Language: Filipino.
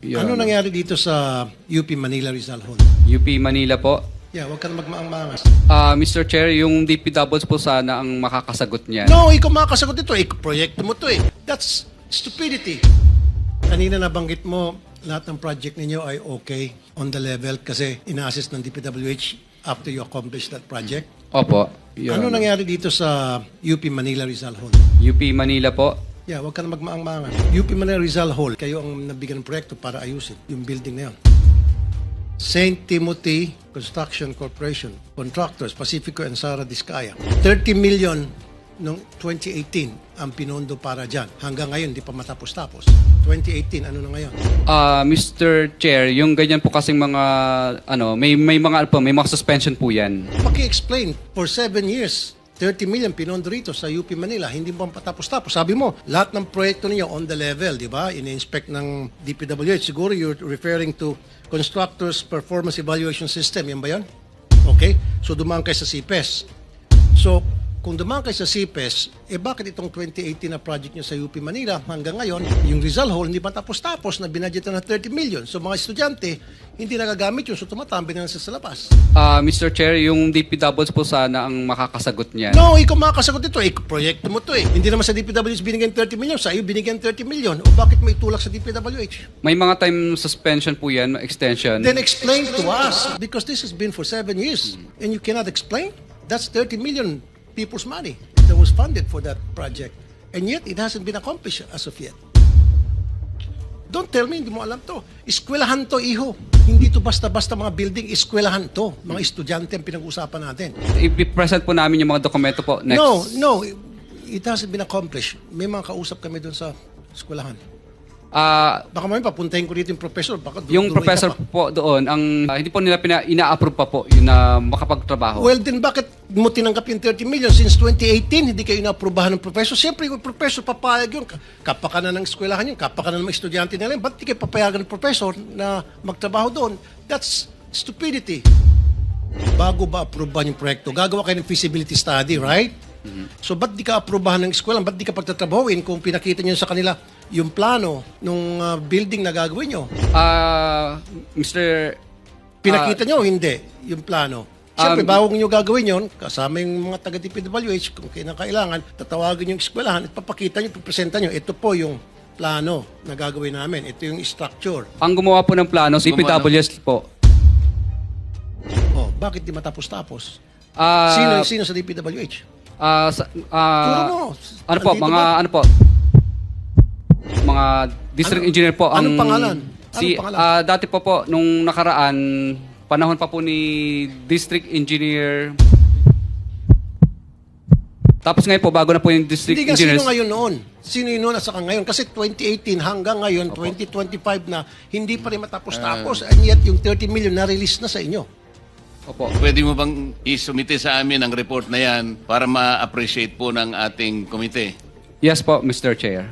Ano nangyari dito sa UP Manila Rizal Hall? UP Manila po. Yeah, huwag ka na magmaang-maangas. Mr. Chair, yung DPWs po sana ang makakasagot niyan. No, ikaw makakasagot ito. Proyekto mo to eh. That's stupidity. Kanina nabanggit mo, lahat ng project ninyo ay okay on the level kasi ina-assess ng DPWH after you accomplish that project. Opo. Your Ano Honor. nangyari dito sa UP Manila Rizal Hall? UP Manila po. Yeah, huwag ka na magmaang-maangas. UP Manila Rizal Hall, kayo ang nabigyan ng proyekto para ayusin yung building na yun. St. Timothy Construction Corporation, contractors, Pacifico and Sara Discaya. 30 million noong 2018 ang pinondo para dyan. Hanggang ngayon, di pa matapos-tapos. 2018, ano na ngayon? Mr. Chair, yung ganyan po kasing mga may mga suspension po 'yan. Paki-explain, for 7 years, 30 million pinondo rito sa UP Manila, hindi pa patapos-tapos. Sabi mo, lahat ng proyekto niyo on the level, di ba? In-inspect ng DPWH. Siguro you're referring to Constructors Performance Evaluation System. Yan ba yan? Okay? So, dumaan kayo sa CPES. So, kung dumaan kayo sa CPES, bakit itong 2018 na project nyo sa UP Manila hanggang ngayon, yung Rizal Hall, hindi pa tapos-tapos na binadgetan na 30 million. So, mga estudyante, hindi nagagamit yun. So, tumatambi na lang sa labas. Mr. Chair, yung DPWs po sana ang makakasagot niyan. No, ikaw makakasagot ito. Proyekto mo to eh. Hindi naman sa DPWH binigyan 30 million. Sa iyo binigyan 30 million. O bakit may tulak sa DPWH? May mga time suspension po 'yan, extension. Then explain to us. Because this has been for 7 years. And you cannot explain? That's 30 million people's money that was funded for that project. And yet, it hasn't been accomplished as of yet. Don't tell me, hindi mo alam to. Eskwelahan to, iho. Hindi to basta-basta mga building, eskwelahan to. Mga estudyante ang pinag-usapan natin. I-present po namin yung mga dokumento po next. No, it hasn't been accomplished. May mga kausap kami doon sa eskwelahan. Baka mamaya papuntahin ko dito yung professor. Baka Yung duruin ka professor pa. po doon, hindi po nila ina-approve pa po yun na makapagtrabaho. Well, then bakit mo tinanggap yung 30 million since 2018? Hindi kayo na-approbahan ng professor. Siyempre, yung professor papayag yun. Kapakanan ng eskwelahan yun. Kapakanan ng mga estudyante nila yun. Ba't di kayo papayagan ng professor na magtrabaho doon? That's stupidity. Bago ba approvehan yung proyekto, gagawa kayo ng feasibility study, right? So, ba't di ka approvehan ng eskwelahan? Ba't di ka pagtatrabahuin kung pinakita nyo sa kanila yung plano ng building na gagawin nyo? Mr. Pinakita nyo, hindi, yung plano. Siyempre, bago nyo gagawin yon, kasama yung mga taga-DPWH, kung kailangan, tatawagin yung eskwelahan at papakita nyo, pipresenta nyo, ito po yung plano na gagawin namin. Ito yung structure. Ang gumawa po ng plano, si PWS po. Oh, bakit di matapos-tapos? Ah, Sino sa DPWH? Turo mo. Andito ba? Mga district engineer po. Anong pangalan? Si, Anong pangalan? dati po nung nakaraan, panahon pa po ni district engineer. Tapos ngayon po, bago na po yung district Hindi nga, engineers. sino ngayon noon? Sino yun noon at saka ngayon? Kasi 2018 hanggang ngayon, 2025 na, hindi pa rin matapos-tapos. And yet, yung 30 million na-release na sa inyo. Opo. Pwede mo bang isumite sa amin ang report na yan para ma-appreciate po ng ating komite? Yes po, Mr. Chair.